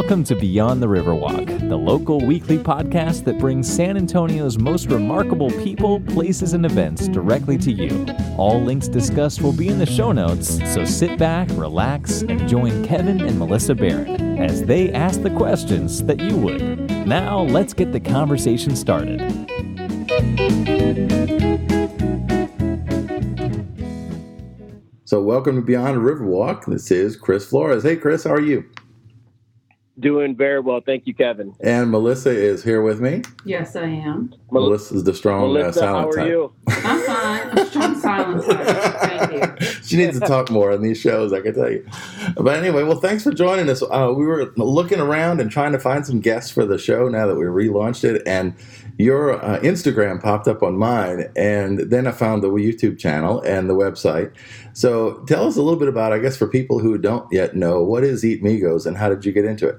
Welcome to Beyond the Riverwalk, the local weekly podcast that brings San Antonio's most remarkable people, places, and events directly to you. All links discussed will be in the show notes, so sit back, relax, and join Kevin and Melissa Barron as they ask the questions that you would. Now, let's get the conversation started. So welcome to Beyond the Riverwalk. This is Chris Flores. Hey, Chris, how are you? Doing very well. Thank you, Kevin. And Melissa is here with me. Yes, I am. Melissa's the strong silent type. How are you? I'm fine. I'm strong silent type. Thank you. She needs to talk more on these shows, I can tell you. But anyway, well, thanks for joining us. We were looking around and trying to find some guests for the show now that we relaunched it, and your Instagram popped up on mine, and then I found the YouTube channel and the website. So tell us a little bit about, I guess, for people who don't yet know, what is Eatmigos and how did you get into it?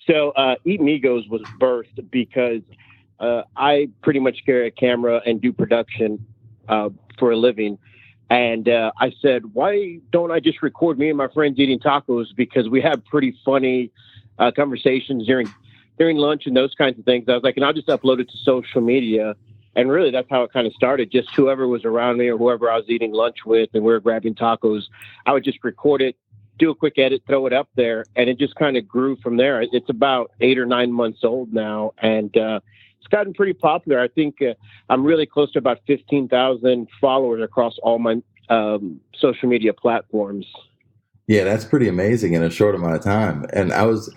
So Eatmigos was birthed because I pretty much carry a camera and do production for a living. And I said, why don't I just record me and my friends eating tacos? Because we have pretty funny conversations during lunch and those kinds of things. I was like, and I'll just upload it to social media. And really, that's how it kind of started. Just whoever was around me or whoever I was eating lunch with and we were grabbing tacos, I would just record it, do a quick edit, throw it up there. And it just kind of grew from there. It's about 8 or 9 months old now. And it's gotten pretty popular. I think I'm really close to about 15,000 followers across all my social media platforms. Yeah, that's pretty amazing in a short amount of time. And I was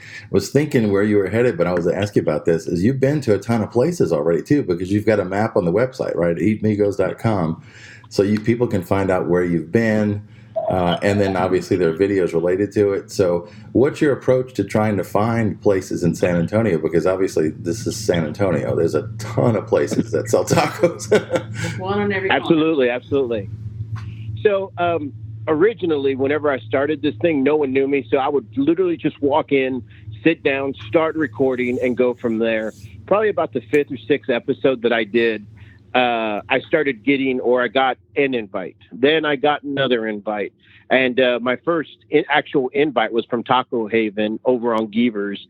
thinking where you were headed, but I was asking about this, is you've been to a ton of places already too, because you've got a map on the website, right? Eatmigos.com. So people can find out where you've been. And then obviously there are videos related to it. So what's your approach to trying to find places in San Antonio? Because obviously this is San Antonio. There's a ton of places that sell tacos. One on every corner. Absolutely. So originally, whenever I started this thing, no one knew me. So I would literally just walk in, sit down, start recording, and go from there. Probably about the 5th or 6th episode that I did, I started getting, or I got an invite. Then I got another invite. And my first actual invite was from Taco Haven over on Geevers.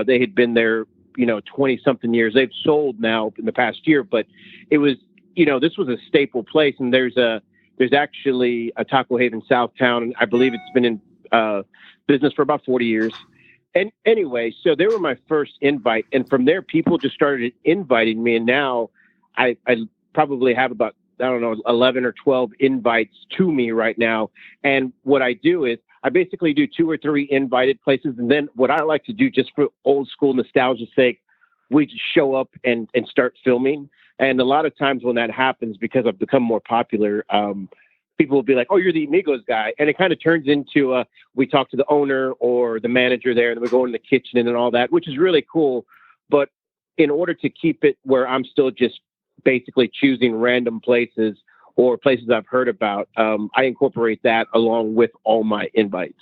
They had been there, 20-something years. They've sold now in the past year, but it was, this was a staple place. And there's actually a Taco Haven Southtown. I believe it's been in business for about 40 years. And anyway, so they were my first invite. And from there, people just started inviting me. And now I probably have about, 11 or 12 invites to me right now. And what I do is I basically do 2 or 3 invited places. And then what I like to do, just for old school nostalgia's sake, we just show up and start filming. And a lot of times when that happens, because I've become more popular, people will be like, oh, you're the Eatmigos guy. And it kind of turns into we talk to the owner or the manager there, and then we go in the kitchen and all that, which is really cool. But in order to keep it where I'm still just basically choosing random places or places I've heard about, I incorporate that along with all my invites.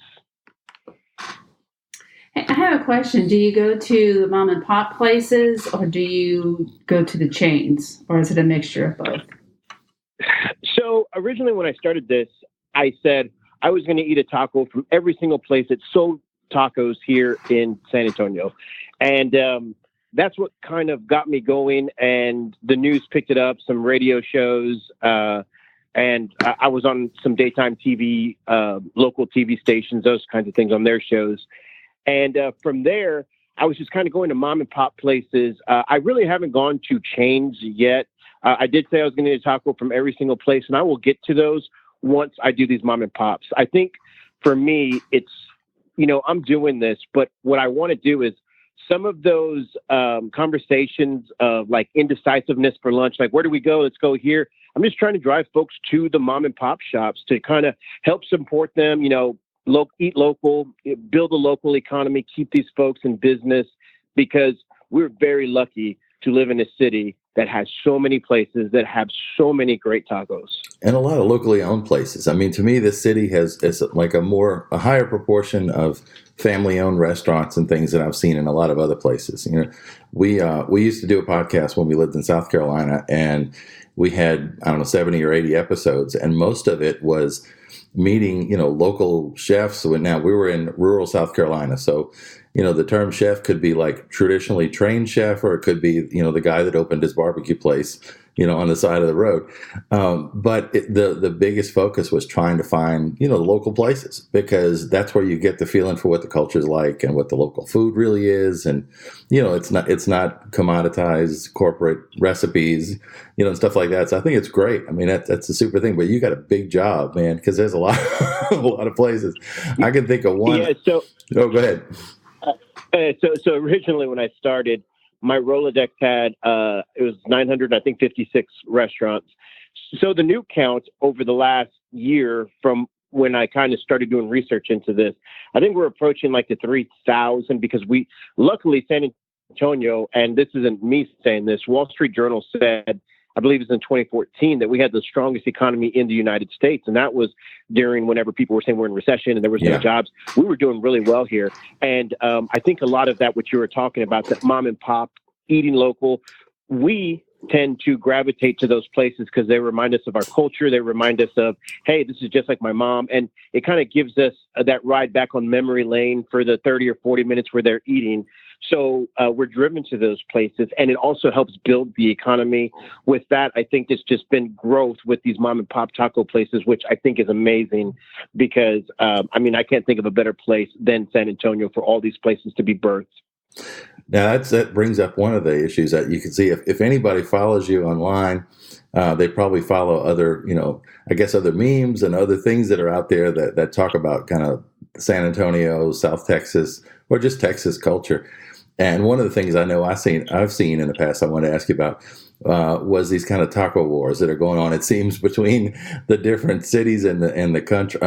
Hey, I have a question. Do you go to the mom and pop places or do you go to the chains, or is it a mixture of both? So originally when I started this, I said I was going to eat a taco from every single place that sold tacos here in San Antonio. And that's what kind of got me going. And the news picked it up, some radio shows, and I was on some daytime TV, local TV stations, those kinds of things on their shows. And from there, I was just kind of going to mom and pop places. I really haven't gone to chains yet. I did say I was going to eat a taco from every single place, and I will get to those once I do these mom and pops. I think for me, it's, I'm doing this, but what I want to do is some of those conversations of like indecisiveness for lunch, like where do we go? Let's go here. I'm just trying to drive folks to the mom and pop shops to kind of help support them, eat local, build a local economy, keep these folks in business, because we're very lucky to live in a city that has so many places that have so many great tacos. And a lot of locally owned places. I mean, to me, this city is like a higher proportion of family-owned restaurants and things that I've seen in a lot of other places. We used to do a podcast when we lived in South Carolina, and we had, I don't know, 70 or 80 episodes, and most of it was meeting, local chefs. So now we were in rural South Carolina, so the term chef could be like traditionally trained chef, or it could be, the guy that opened his barbecue place, on the side of the road. But the biggest focus was trying to find, the local places, because that's where you get the feeling for what the culture is like and what the local food really is. And, it's not commoditized corporate recipes, and stuff like that. So I think it's great. I mean, that's a super thing, but you got a big job, man, because there's a lot, a lot of places. I can think of one. Yeah, so, oh, go ahead. So originally when I started, my Rolodex had, it was 956 restaurants. So the new count over the last year from when I kind of started doing research into this, I think we're approaching like the 3,000, because luckily San Antonio, and this isn't me saying this, Wall Street Journal said, I believe it was in 2014, that we had the strongest economy in the United States. And that was during whenever people were saying we're in recession and there was no jobs. We were doing really well here. And I think a lot of that, what you were talking about, that mom and pop, eating local, we tend to gravitate to those places because they remind us of our culture. They remind us of, hey, this is just like my mom. And it kind of gives us that ride back on memory lane for the 30 or 40 minutes where they're eating. So we're driven to those places, and it also helps build the economy. With that, I think it's just been growth with these mom and pop taco places, which I think is amazing because, I can't think of a better place than San Antonio for all these places to be birthed. Now that brings up one of the issues that you can see. If anybody follows you online, they probably follow other, other memes and other things that are out there that talk about kind of San Antonio, South Texas, or just Texas culture. And one of the things I know I've seen in the past, I want to ask you about, was these kind of taco wars that are going on. It seems between the different cities in the country.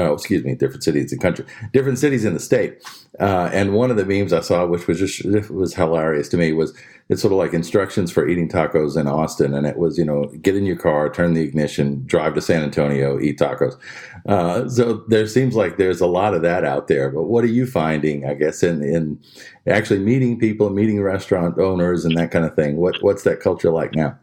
Different cities in the country, different cities in the state. And one of the memes I saw, which was hilarious to me, was it's sort of like instructions for eating tacos in Austin, and it was get in your car, turn the ignition, drive to San Antonio, eat tacos. So there seems like there's a lot of that out there. But what are you finding, I guess, in actually meeting people, meeting restaurant owners, and that kind of thing? What's that culture like now?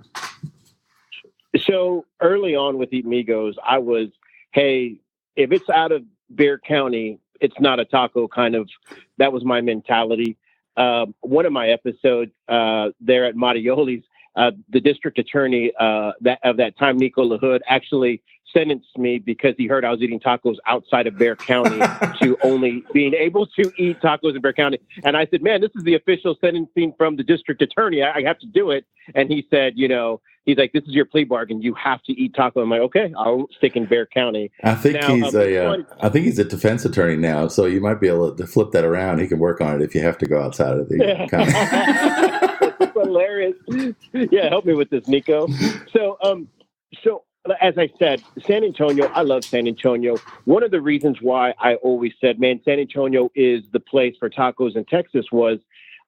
So early on with Eatmigos, I was, hey, if it's out of Bexar County, it's not a taco kind of. That was my mentality. One of my episodes there at Marioli's, the district attorney of that time, Nico LaHood, actually sentenced me because he heard I was eating tacos outside of Bexar County to only being able to eat tacos in Bexar County. And I said, man, this is the official sentencing from the district attorney. I have to do it. And he said, he's like, this is your plea bargain. You have to eat taco. I'm like, okay, I'll stick in Bexar County. I think he's a defense attorney now. So you might be able to flip that around. He can work on it if you have to go outside of the county. That's hilarious. Yeah, help me with this, Nico. So as I said, San Antonio, I love San Antonio. One of the reasons why I always said, man, San Antonio is the place for tacos in Texas was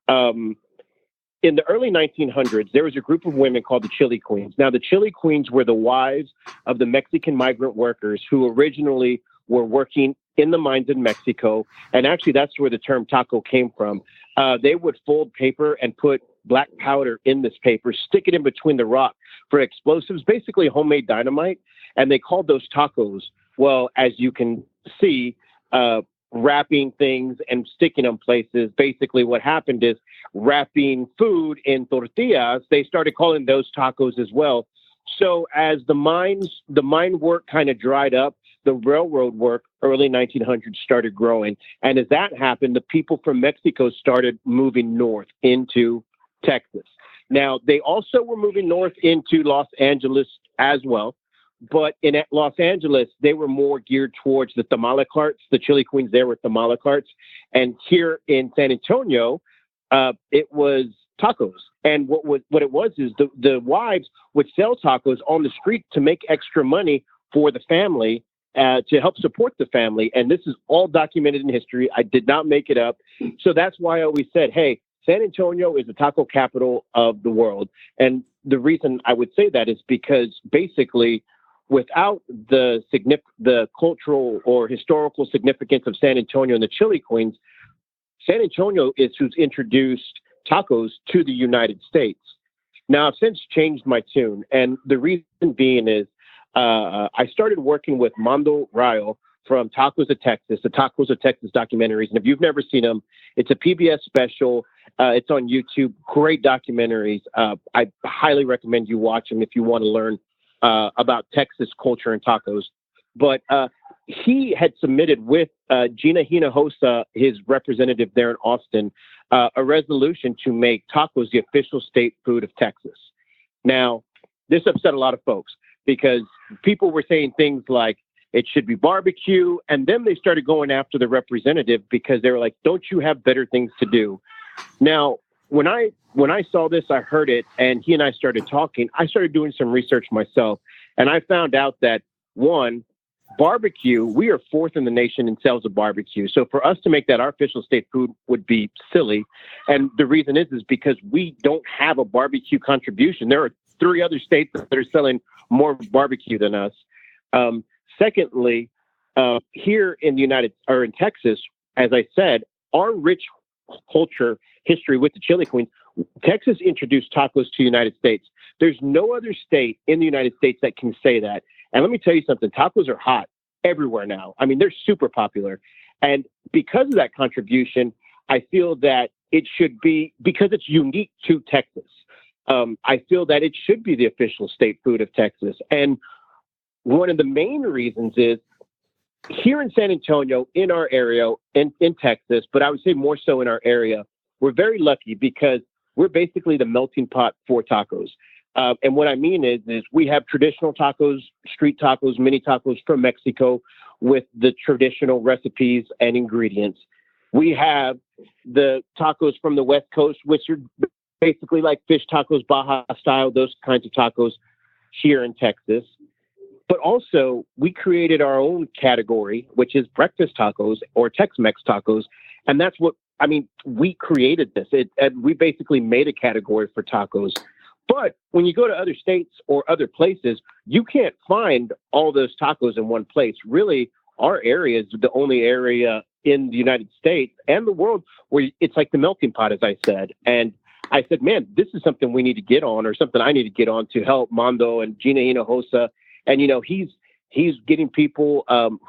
in the early 1900s, there was a group of women called the Chili Queens. Now, the Chili Queens were the wives of the Mexican migrant workers who originally were working in the mines in Mexico. And actually, that's where the term taco came from. They would fold paper and put black powder in this paper, stick it in between the rock for explosives, basically homemade dynamite. And they called those tacos. Well, as you can see, wrapping things and sticking them places. Basically what happened is wrapping food in tortillas, they started calling those tacos as well. So as the mine work kind of dried up, the railroad work, early 1900s, started growing. And as that happened, the people from Mexico started moving north into Texas. Now, they also were moving north into Los Angeles as well. But in Los Angeles, they were more geared towards the tamale carts. The Chili Queens there were tamale carts. And here in San Antonio, it was tacos. And what it was is the wives would sell tacos on the street to make extra money for the family, to help support the family. And this is all documented in history. I did not make it up. So that's why I always said, hey, San Antonio is the taco capital of the world. And the reason I would say that is because basically, without the cultural or historical significance of San Antonio and the Chili Queens, San Antonio is who's introduced tacos to the United States. Now, I've since changed my tune, and the reason being is I started working with Mando Rayo from Tacos of Texas, the Tacos of Texas documentaries. And if you've never seen them, it's a PBS special. It's on YouTube. Great documentaries. I highly recommend you watch them if you want to learn about Texas culture and tacos. But he had submitted with Gina Hinojosa, his representative there in Austin, a resolution to make tacos the official state food of Texas. Now, this upset a lot of folks because people were saying things like it should be barbecue. And then they started going after the representative because they were like, don't you have better things to do? Now, when I saw this, I heard it, and he and I started talking. I started doing some research myself, and I found out that, one, barbecue, we are fourth in the nation in sales of barbecue. So for us to make that our official state food would be silly. And the reason is because we don't have a barbecue contribution. There are 3 other states that are selling more barbecue than us. Secondly, here in in Texas, as I said, our rich culture history with the Chili Queens, Texas introduced tacos to the United States. There's no other state in the United States that can say that. And let me tell you something, tacos are hot everywhere now. I mean, they're super popular. And because of that contribution, I feel that it should be, because it's unique to Texas, I feel that it should be the official state food of Texas. And one of the main reasons is here in San Antonio, in our area, in Texas, but I would say more so in our area, we're very lucky because we're basically the melting pot for tacos. And what I mean is we have traditional tacos, street tacos, mini tacos from Mexico with the traditional recipes and ingredients. We have the tacos from the West Coast, which are basically like fish tacos, Baja style, those kinds of tacos here in Texas. But also, we created our own category, which is breakfast tacos or Tex-Mex tacos. And that's what, I mean, we created this. We basically made a category for tacos. But when you go to other states or other places, you can't find all those tacos in one place. Really, our area is the only area in the United States and the world where it's like the melting pot, as I said. And I said, man, this is something we need to get on, or something I need to get on to help Mando and Gina Hinojosa. And, you know, he's getting people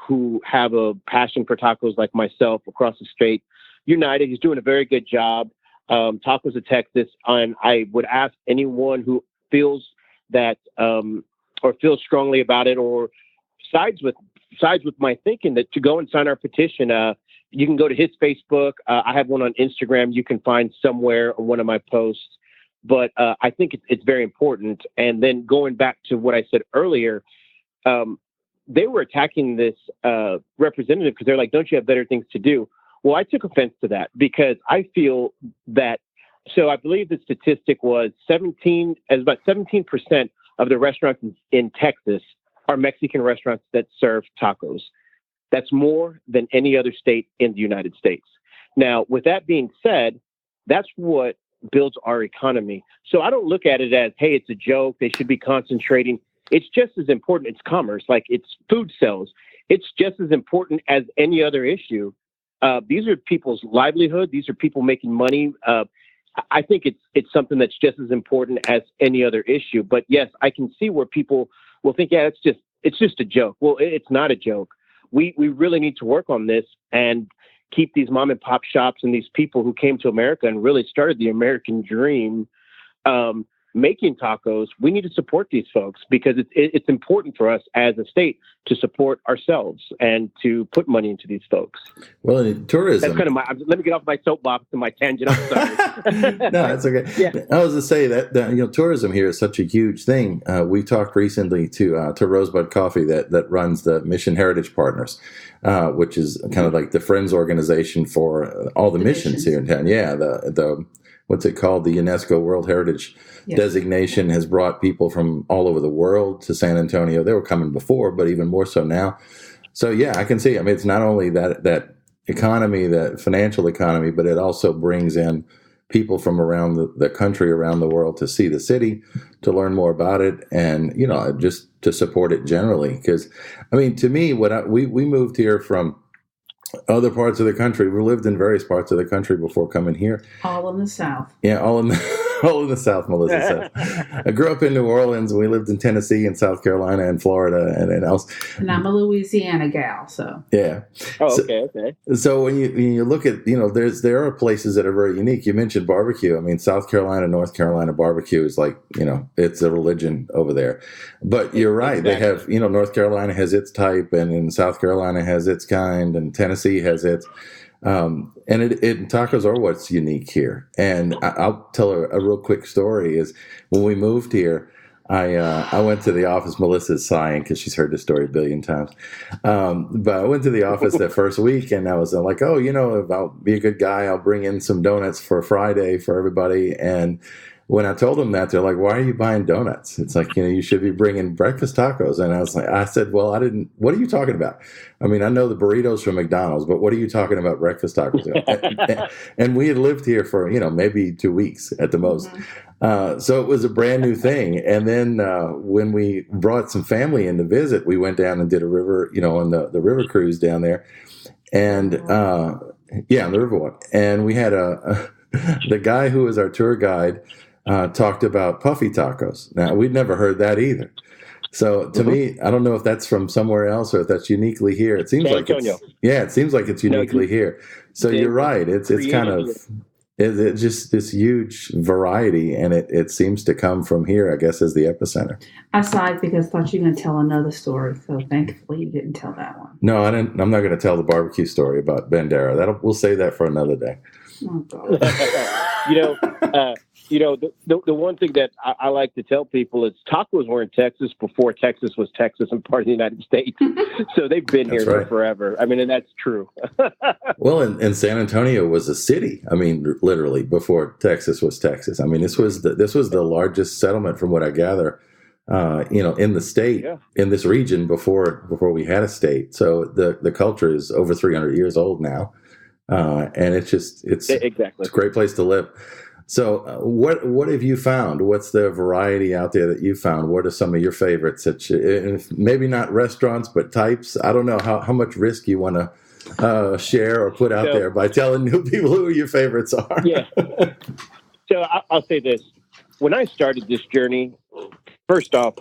who have a passion for tacos like myself across the state united. He's doing a very good job. Tacos of Texas. And I would ask anyone who feels that or feels strongly about it or sides with my thinking that to go and sign our petition. You can go to his Facebook. I have one on Instagram. You can find somewhere on one of my posts. But I think it's very important. And then going back to what I said earlier, they were attacking this representative because they're like, don't you have better things to do? Well, I took offense to that because I feel that, so I believe the statistic was about 17% of the restaurants in Texas are Mexican restaurants that serve tacos. That's more than any other state in the United States. Now, with that being said, that's what builds our economy. So I don't look at it as, hey, it's a joke. They should be concentrating. It's just as important. It's commerce, like it's food sales. It's just as important as any other issue. These are people's livelihood. These are people making money. I think it's something that's just as important as any other issue. But yes, I can see where people will think, yeah, it's just a joke. Well, it's not a joke. We really need to work on this and keep these mom and pop shops and these people who came to America and really started the American dream making tacos. We need to support these folks because it's important for us as a state to support ourselves and to put money into these folks. Well, in tourism, that's kind of let me get off my soapbox and my tangent. I'm sorry. No, that's okay. Yeah. I was to say that tourism here is such a huge thing. We talked recently to Rosebud Coffee that runs the Mission Heritage Partners, which is kind of like the Friends organization for all the missions here in town. Yeah, the what's it called? The UNESCO World Heritage designation has brought people from all over the world to San Antonio. They were coming before, but even more so now. So yeah, I can see. I mean, it's not only that economy, that financial economy, but it also brings in people from around the country, around the world to see the city, to learn more about it, and just to support it generally. Because I mean, to me, we moved here from other parts of the country. We lived in various parts of the country before coming here. All in the South. Yeah, all in the South, Melissa says. I grew up in New Orleans, and we lived in Tennessee and South Carolina and Florida and else. And I'm a Louisiana gal, so. Yeah. Oh, okay. So when you look at, there are places that are very unique. You mentioned barbecue. I mean, South Carolina, North Carolina barbecue is like, it's a religion over there. But you're right. Exactly. They have, North Carolina has its type, and South Carolina has its kind, and Tennessee has its. And tacos are what's unique here. And I'll tell a real quick story. Is when we moved here, I went to the office. Melissa's sighing because she's heard this story a billion times. But I went to the office that first week, and I was like, oh, if I'll be a good guy, I'll bring in some donuts for Friday for everybody. And when I told them that, they're like, why are you buying donuts? It's like, you should be bringing breakfast tacos. And I said, well, what are you talking about? I mean, I know the burritos from McDonald's, but what are you talking about breakfast tacos? and we had lived here for, maybe 2 weeks at the most. Mm-hmm. So it was a brand new thing. And then when we brought some family in to visit, we went down and did a river, on the river cruise down there. And on the Riverwalk. And we had the guy who was our tour guide talked about puffy tacos. Now, we'd never heard that either. So to me, I don't know if that's from somewhere else or if that's uniquely here. It seems like it's uniquely here. So you're right. It's kind of it's just this huge variety, and it seems to come from here, I guess, as the epicenter. I sighed because I thought you were going to tell another story. So thankfully you didn't tell that one. No, I didn't. I'm not going to tell the barbecue story about Bandera. We'll save that for another day. Oh, God. The one thing that I like to tell people is tacos were in Texas before Texas was Texas and part of the United States. So they've been here for forever. I mean, and that's true. Well, and San Antonio was a city. I mean, literally before Texas was Texas. I mean, this was the largest settlement, from what I gather, in the state, in this region before we had a state. So the culture is over 300 years old now. And it's a great place to live. So what have you found? What's the variety out there that you found? What are some of your favorites that maybe not restaurants, but types? I don't know how much risk you want to share or put out there by telling new people who your favorites are. Yeah. So I'll say this. When I started this journey, first off,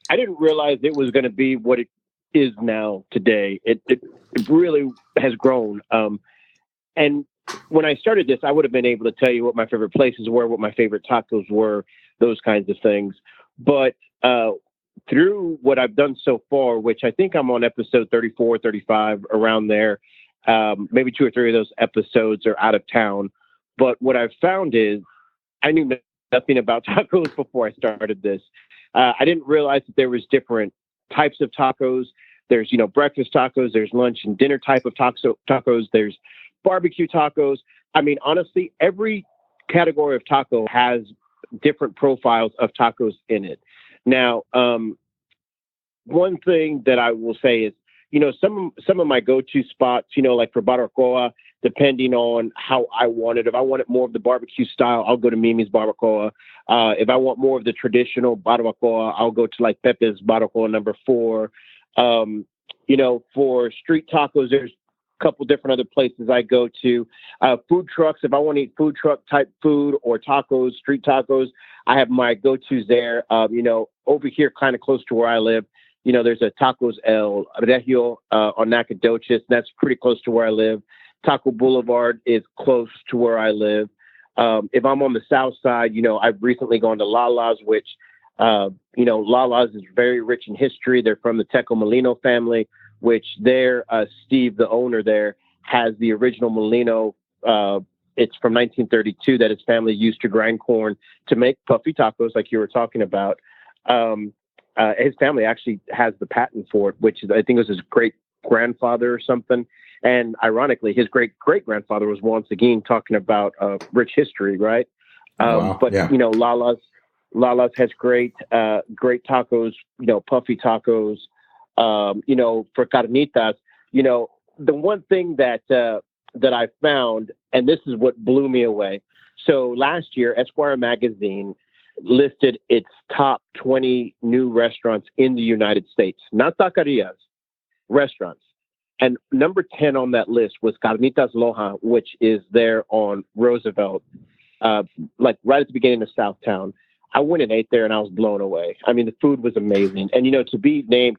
I didn't realize it was going to be what it is now today. It really has grown. And when I started this, I would have been able to tell you what my favorite places were, what my favorite tacos were, those kinds of things. But through what I've done so far, which I think I'm on episode 34, 35, around there, maybe 2 or 3 of those episodes are out of town. But what I've found is I knew nothing about tacos before I started this. I didn't realize that there was different types of tacos. There's, breakfast tacos. There's lunch and dinner type of tacos. There's barbecue tacos. I mean, honestly, every category of taco has different profiles of tacos in it. Now, one thing that I will say is, some of my go-to spots, like for barbacoa, depending on how I want it. If I want it more of the barbecue style, I'll go to Mimi's Barbacoa. If I want more of the traditional barbacoa, I'll go to like Pepe's Barbacoa number 4. For street tacos, there's couple different other places I go to. Food trucks, if I want to eat food truck type food or tacos, street tacos, I have my go-tos there. Over here, kind of close to where I live, there's a Tacos El Regio on Nacogdoches. That's pretty close to where I live. Taco Boulevard is close to where I live. If I'm on the south side, I've recently gone to Lala's, which, Lala's is very rich in history. They're from the Teco Molino family, which Steve, the owner there, has the original Molino. It's from 1932 that his family used to grind corn to make puffy tacos like you were talking about. His family actually has the patent for it, which is, I think it was his great-grandfather or something. And ironically, his great-great-grandfather was once again talking about rich history, right? Lala's has great tacos, puffy tacos. For carnitas, the one thing that I found, and this is what blew me away. So last year, Esquire magazine listed its top 20 new restaurants in the United States, not taquerias, restaurants. And number 10 on that list was Carnitas Loja, which is there on Roosevelt, like right at the beginning of Southtown. I went and ate there and I was blown away. I mean, the food was amazing. And, to be named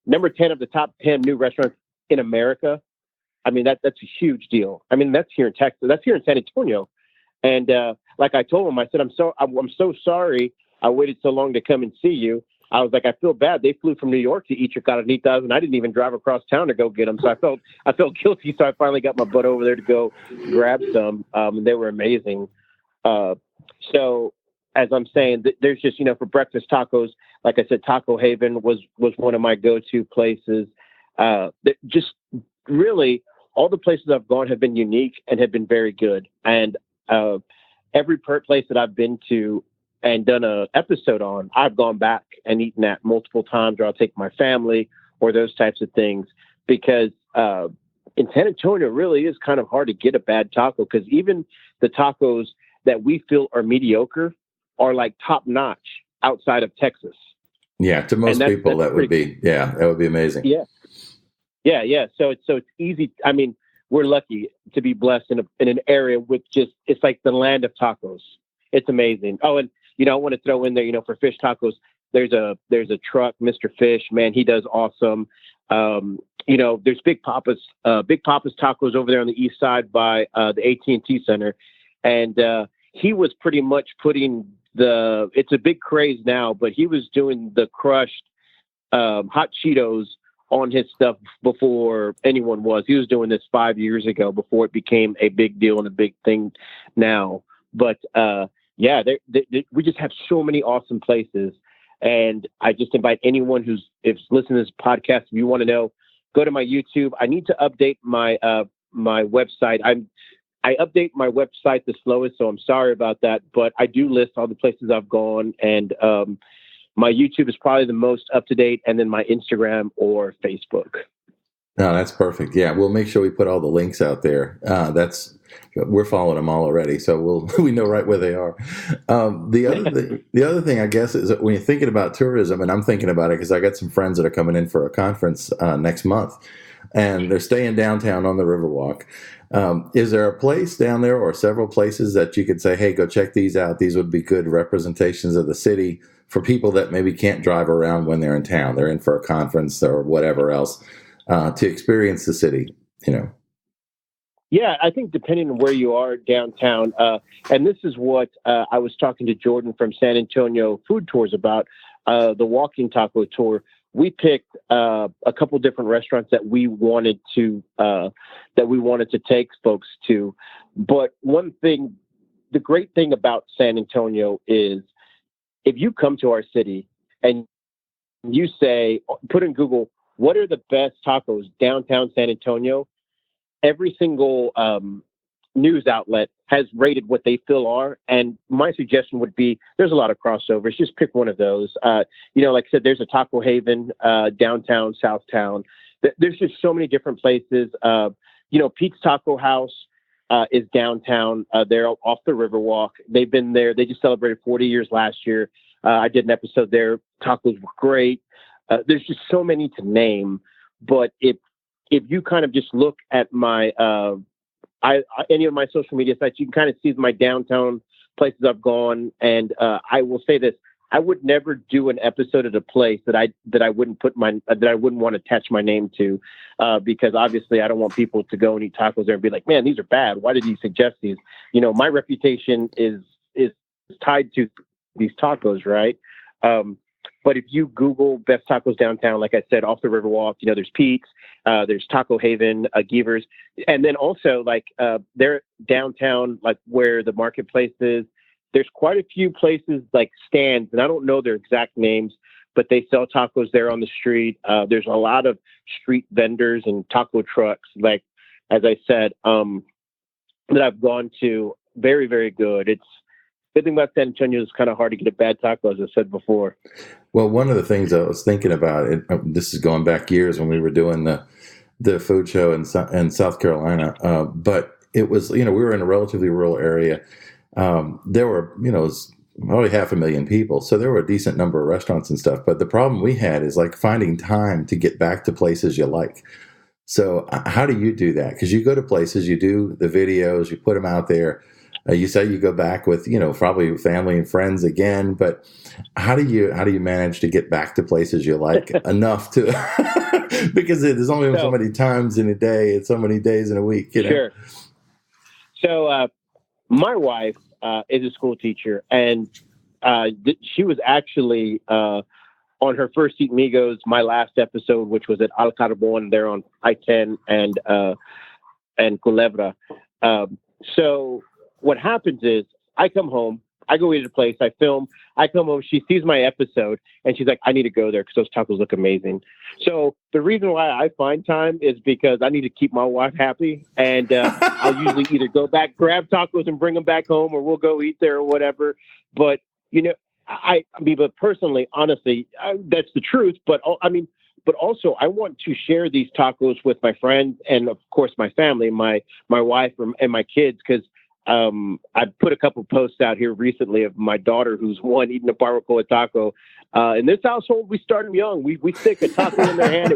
number 10 of the top 10 new restaurants in America, I mean, that's a huge deal. I mean, that's here in Texas. That's here in San Antonio. And like I told him, I said, I'm so sorry I waited so long to come and see you. I was like, I feel bad. They flew from New York to eat your carnitas, and I didn't even drive across town to go get them. So I felt guilty. So I finally got my butt over there to go grab some. They were amazing. So as I'm saying, there's just, for breakfast tacos, like I said, Taco Haven was one of my go-to places. Just really all the places I've gone have been unique and have been very good. And every place that I've been to and done a episode on, I've gone back and eaten at multiple times, or I'll take my family or those types of things, because in San Antonio, it really is kind of hard to get a bad taco, because even the tacos that we feel are mediocre are like top notch outside of Texas. Yeah. To most people, that would be amazing. Yeah. Yeah. So it's easy. I mean, we're lucky to be blessed in an area with it's like the land of tacos. It's amazing. Oh, and I want to throw in there, for fish tacos, there's a truck, Mr. Fish, man, he does awesome. There's Big Papa's Tacos over there on the east side by the AT&T Center, and he was pretty much putting it's a big craze now, but he was doing the crushed hot Cheetos on his stuff before anyone was. He was doing this 5 years ago before it became a big deal and a big thing now. But yeah, we just have so many awesome places. And I just invite anyone who's listening to this podcast, if you want to know, go to my YouTube. I need to update my my website. I update my website the slowest, so I'm sorry about that. But I do list all the places I've gone, and my YouTube is probably the most up to date, and then my Instagram or Facebook. No, that's perfect. Yeah, we'll make sure we put all the links out there. We're following them all already, so we know right where they are. The other thing, I guess, is that when you're thinking about tourism, and I'm thinking about it because I got some friends that are coming in for a conference next month, and they're staying downtown on the Riverwalk. Is there a place down there, or several places, that you could say, "Hey, go check these out. These would be good representations of the city for people that maybe can't drive around when they're in town. They're in for a conference or whatever else." To experience the city, Yeah, I think depending on where you are downtown, and this is what I was talking to Jordan from San Antonio Food Tours about, the walking taco tour. We picked a couple different restaurants that we wanted to take folks to. But one thing, the great thing about San Antonio is, if you come to our city and you say, put in Google, what are the best tacos downtown San Antonio? Every single news outlet has rated what they feel are. And my suggestion would be, there's a lot of crossovers. Just pick one of those. Like I said, there's a Taco Haven downtown, Southtown. There's just so many different places. Pete's Taco House is downtown. They're off the Riverwalk. They've been there. They just celebrated 40 years last year. I did an episode there. Tacos were great. There's just so many to name, but if you kind of just look at my any of my social media sites, you can kind of see my downtown places I've gone. And I will say this: I would never do an episode at a place that I wouldn't want to attach my name to, because obviously I don't want people to go and eat tacos there and be like, "Man, these are bad. Why did you suggest these?" My reputation is tied to these tacos, right? But if you Google best tacos downtown, like I said, off the Riverwalk, there's Pete's, there's Taco Haven, Givers, and then also they're downtown, like where the marketplace is. There's quite a few places like stands, and I don't know their exact names, but they sell tacos there on the street. There's a lot of street vendors and taco trucks, like as I said, that I've gone to. Very, very good. Good thing about San Antonio is it's kind of hard to get a bad taco, as I said before. Well, one of the things I was thinking about, this is going back years when we were doing the food show in South Carolina, but it was, we were in a relatively rural area. There were, it was probably 500,000 people, so there were a decent number of restaurants and stuff. But the problem we had is like finding time to get back to places you like. So how do you do that? Because you go to places, you do the videos, you put them out there. You say you go back with, probably family and friends again, but how do you manage to get back to places you like enough to, because there's only so many times in a day and so many days in a week, Sure. So my wife is a school teacher, and she was actually on her first Eatmigos, my last episode, which was at Al Carbon there on I-10 and Culebra. So what happens is I come home, I go eat at a place, I film, I come home, she sees my episode, and she's like, I need to go there because those tacos look amazing. So the reason why I find time is because I need to keep my wife happy, and I'll usually either go back, grab tacos and bring them back home, or we'll go eat there or whatever. But, but personally, honestly, that's the truth. But also I want to share these tacos with my friends and, of course, my family, my wife and my kids, because I put a couple posts out here recently of my daughter, who's one, eating a barbacoa taco. In this household, we start them young. We stick a taco in their hand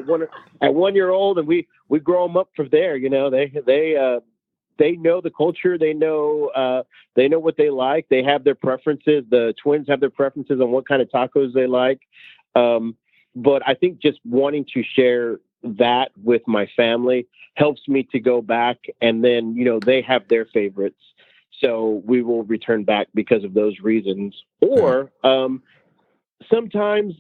at 1 year old, and we grow them up from there. They know the culture. They know what they like. They have their preferences. The twins have their preferences on what kind of tacos they like. But I think just wanting to share that with my family helps me to go back, and then, they have their favorites. So we will return back because of those reasons. Or sometimes,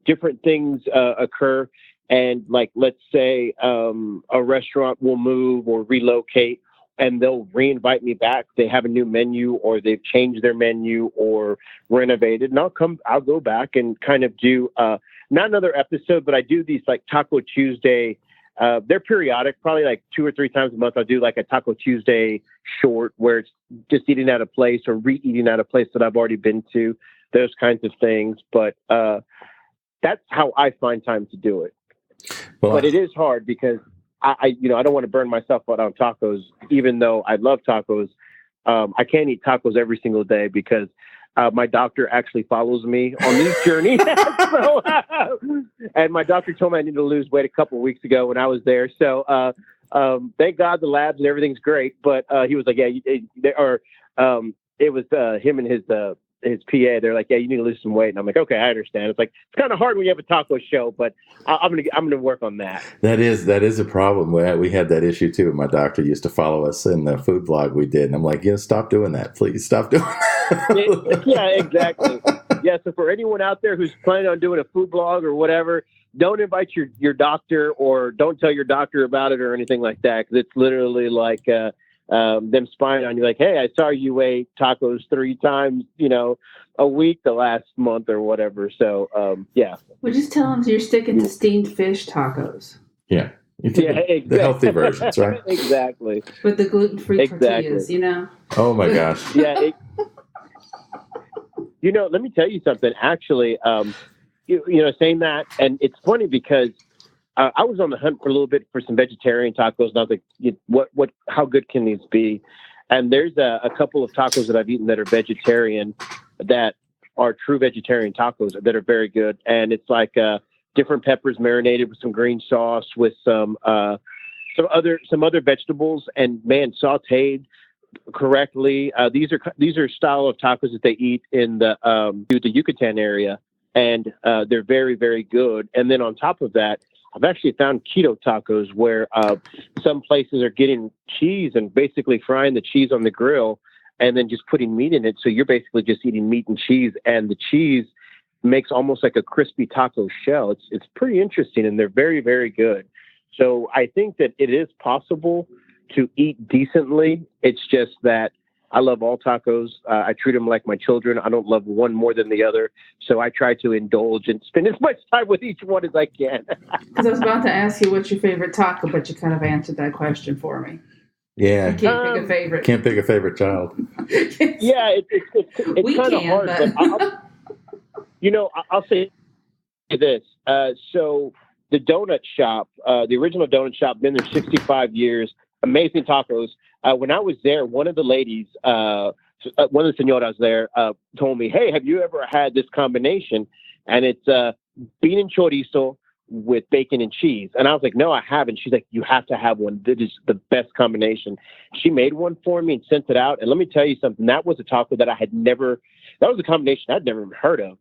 different things occur. And like, let's say a restaurant will move or relocate, and they'll reinvite me back. They have a new menu, or they've changed their menu or renovated, and I'll go back and kind of do not another episode, but I do these like Taco Tuesday. They're periodic, probably like 2 or 3 times a month. I'll do like a Taco Tuesday short where it's just eating at a place or re-eating at a place that I've already been to, those kinds of things. But that's how I find time to do it. Well, but it is hard because I don't want to burn myself out on tacos, even though I love tacos. I can't eat tacos every single day because my doctor actually follows me on these journeys. And my doctor told me I need to lose weight a couple of weeks ago when I was there. So thank God the labs and everything's great. But he was like, yeah, it was him and his PA. They're like, yeah, you need to lose some weight. And I'm like, okay, I understand. It's like, it's kind of hard when you have a taco show, but I'm gonna work on that. That is a problem. We had that issue too. My doctor used to follow us in the food blog we did. And I'm like, stop doing that. Please stop doing that. Yeah, exactly. Yeah. So for anyone out there who's planning on doing a food blog or whatever, don't invite your doctor, or don't tell your doctor about it or anything like that. Cause it's literally like, them spying on you, like, hey, I saw you ate tacos 3 times, a week the last month or whatever. So, yeah. Well, just tell them you're sticking to steamed fish tacos. Yeah. Exactly. The healthy versions, right? Exactly. With the gluten-free tortillas, Oh my gosh. Yeah. Let me tell you something. Actually, saying that, and it's funny because I was on the hunt for a little bit for some vegetarian tacos, and I was like, how good can these be? And there's a couple of tacos that I've eaten that are vegetarian, that are true vegetarian tacos that are very good. And it's like different peppers marinated with some green sauce, with some other vegetables, and man, sautéed correctly. These are style of tacos that they eat in the Yucatan area, and they're very, very good. And then on top of that, I've actually found keto tacos where some places are getting cheese and basically frying the cheese on the grill and then just putting meat in it. So you're basically just eating meat and cheese, and the cheese makes almost like a crispy taco shell. It's pretty interesting, and they're very, very good. So I think that it is possible to eat decently. It's just that I love all tacos. I treat them like my children. I don't love one more than the other. So I try to indulge and spend as much time with each one as I can. Because I was about to ask you what's your favorite taco, but you kind of answered that question for me. Yeah. You can't pick a favorite. Can't pick a favorite child. Yeah, it's kind of hard. But I'll say this. So the donut shop, the original donut shop, been there 65 years. Amazing tacos. When I was there, one of the ladies, one of the señoras there, told me, hey, have you ever had this combination? And it's bean and chorizo with bacon and cheese. And I was like, no, I haven't. She's like, you have to have one. This is the best combination. She made one for me and sent it out. And let me tell you something. That was a taco that that was a combination I'd never even heard of.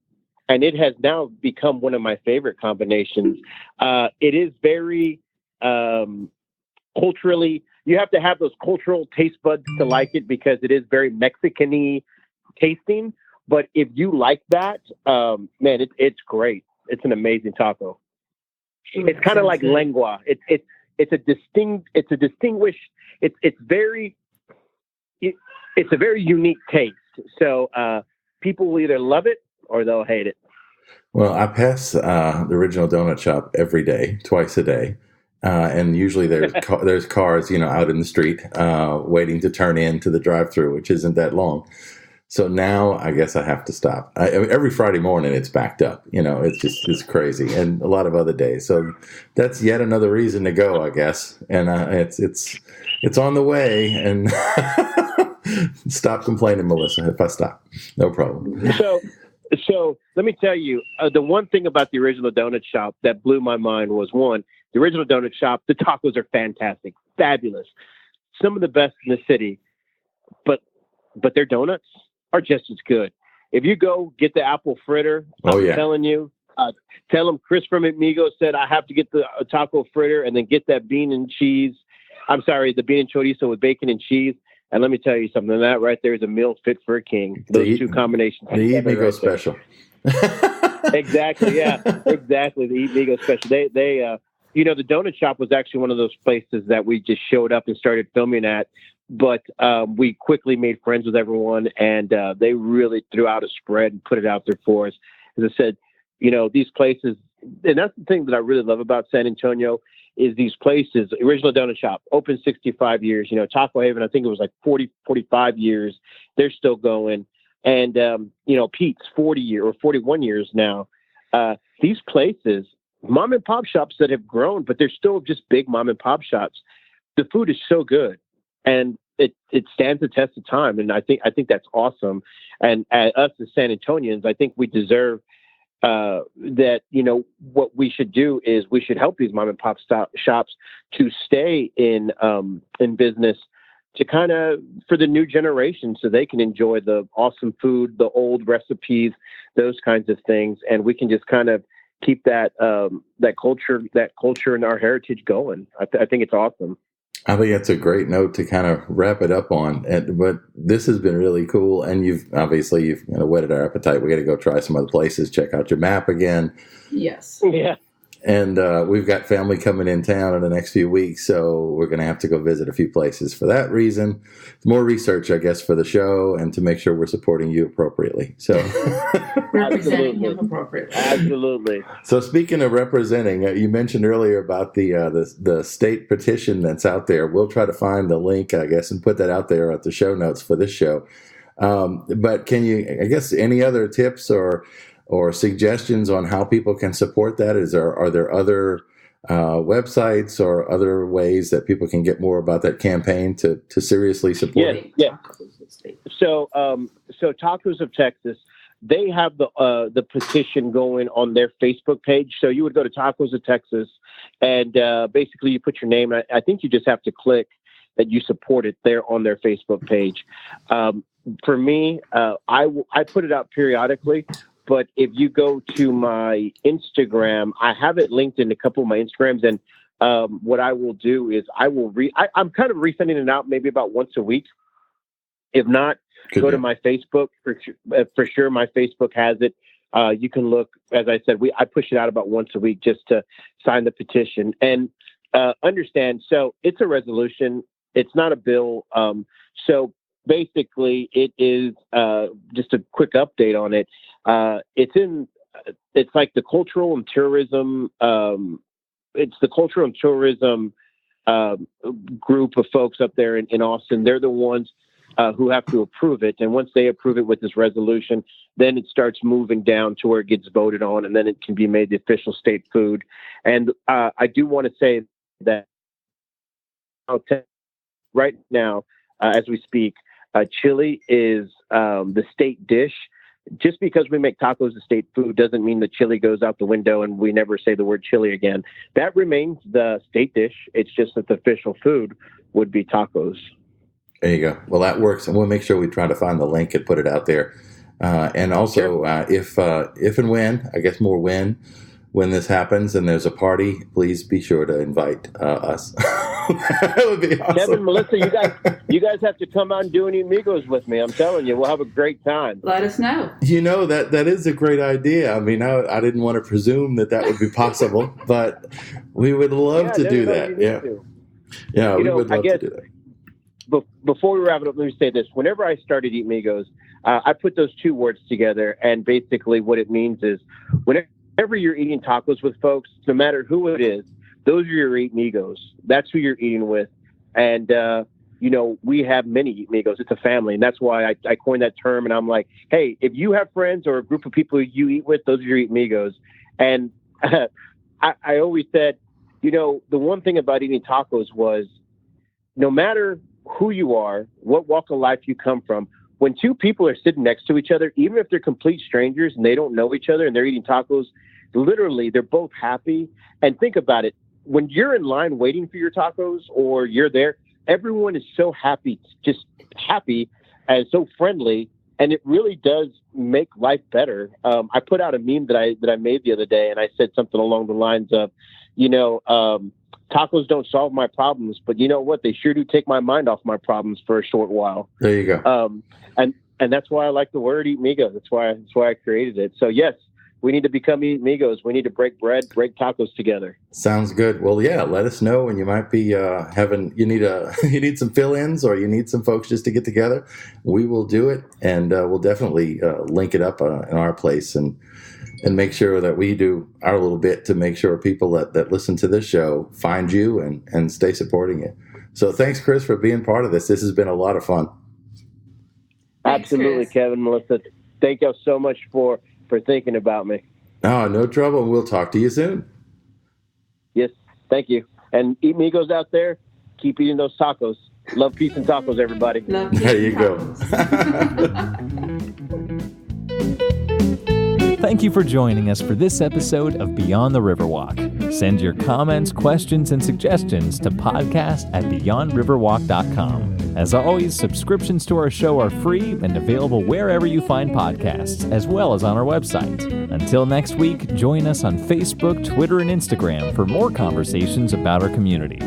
And it has now become one of my favorite combinations. It is very culturally, you have to have those cultural taste buds to like it, because it is very Mexican-y tasting. But if you like that, man, it's great. It's an amazing taco. It's kind of like lengua. It's a a very unique taste. So people will either love it or they'll hate it. Well, I pass the original donut shop every day, twice a day. And usually there's cars, out in the street waiting to turn into the drive-thru, which isn't that long. So now I guess I have to stop. Every Friday morning it's backed up. It's crazy, and a lot of other days. So that's yet another reason to go, I guess. And it's on the way. And stop complaining, Melissa. If I stop, no problem. So let me tell you, the one thing about the original donut shop that blew my mind was, one, the original donut shop, the tacos are fantastic, fabulous, some of the best in the city, but their donuts are just as good. If you go get the apple fritter, I'm telling you, tell them Chris from Eatmigo said I have to get the taco fritter and then get that the bean and chorizo with bacon and cheese. And let me tell you something, that right there is a meal fit for a king. Those two combinations. The Eatmigo special. Exactly, yeah. Exactly, the Eatmigo special. They the donut shop was actually one of those places that we just showed up and started filming at. But we quickly made friends with everyone, and they really threw out a spread and put it out there for us. As I said, these places, and that's the thing that I really love about San Antonio, is these places. Original Donut Shop, open 65 years. Taco Haven, I think it was like 45 years. They're still going. And, Pete's 41 years now. These places, mom and pop shops that have grown, but they're still just big mom and pop shops. The food is so good. And it stands the test of time, and I think that's awesome. And us as San Antonians, I think we deserve that. What we should do is we should help these mom and pop shops to stay in business, to kind of for the new generation, so they can enjoy the awesome food, the old recipes, those kinds of things, and we can just kind of keep that culture and our heritage going. I think it's awesome. I think that's a great note to kind of wrap it up on. But this has been really cool, and you've whetted our appetite. We got to go try some other places. Check out your map again. Yes. Yeah. And we've got family coming in town in the next few weeks, so we're going to have to go visit a few places for that reason. More research, I guess, for the show, and to make sure we're supporting you appropriately. So representing him appropriately. Absolutely. So speaking of representing, you mentioned earlier about the state petition that's out there. We'll try to find the link, I guess, and put that out there at the show notes for this show. But can you, I guess, any other tips or suggestions on how people can support that? Are there other websites or other ways that people can get more about that campaign to seriously support it? Yeah. So Tacos of Texas, they have the petition going on their Facebook page. So you would go to Tacos of Texas, and basically you put your name. I think you just have to click that you support it there on their Facebook page. For me, I put it out periodically. But if you go to my Instagram, I have it linked in a couple of my Instagrams. And what I will do is I'm kind of resending it out maybe about once a week. If not, go to my Facebook. For sure, my Facebook has it. You can look, as I said, I push it out about once a week just to sign the petition. And understand, so it's a resolution. It's not a bill. So basically, it is just a quick update on it. It's like the cultural and tourism. It's the cultural and tourism group of folks up there in Austin. They're the ones who have to approve it. And once they approve it with this resolution, then it starts moving down to where it gets voted on, and then it can be made the official state food. And I do want to say that right now, as we speak, chili is the state dish. just because we make tacos a state food doesn't mean the chili goes out the window and we never say the word chili again. That remains the state dish. It's just that the official food would be tacos. There you go. Well, that works, and we'll make sure we try to find the link and put it out there. And also, if and when, I guess more when this happens and there's a party, please be sure to invite us. That would be awesome. Kevin, Melissa, you guys have to come out and do an Eatmigos with me. I'm telling you, we'll have a great time. Let us know. That is a great idea. I mean, I didn't want to presume that would be possible, but we would love to do that. Yeah, we would love to do that. Before we wrap it up, let me say this. Whenever I started Eatmigos, I put those two words together, and basically what it means is whenever you're eating tacos with folks, no matter who it is, those are your Eatmigos. That's who you're eating with. And, we have many Eatmigos. It's a family, and that's why I coined that term, and I'm like, hey, if you have friends or a group of people you eat with, those are your Eatmigos. And I always said, the one thing about eating tacos was no matter who you are, what walk of life you come from, when two people are sitting next to each other, even if they're complete strangers and they don't know each other and they're eating tacos, literally they're both happy. And think about it. When you're in line waiting for your tacos or you're there, everyone is so happy, just happy and so friendly. And it really does make life better. I put out a meme that I made the other day, and I said something along the lines of, tacos don't solve my problems, but you know what? They sure do take my mind off my problems for a short while. There you go. And that's why I like the word Eatmigo. That's why I created it. So yes, we need to become Eatmigos. We need to break bread, break tacos together. Sounds good. Well, yeah, let us know when you might be you need some fill-ins, or you need some folks just to get together. We will do it, and we'll definitely link it up in our place and make sure that we do our little bit to make sure people that listen to this show find you and stay supporting it. So thanks, Chris, for being part of this. This has been a lot of fun. Absolutely, Kevin, Melissa. Thank you so much for thinking about me. Oh, no trouble. We'll talk to you soon. Yes, thank you. And Eatmigos out there, keep eating those tacos. Love, peace, and tacos, everybody. There you go. Thank you for joining us for this episode of Beyond the Riverwalk. Send your comments, questions, and suggestions to podcast@beyondriverwalk.com. As always, subscriptions to our show are free and available wherever you find podcasts, as well as on our website. Until next week, join us on Facebook, Twitter, and Instagram for more conversations about our community.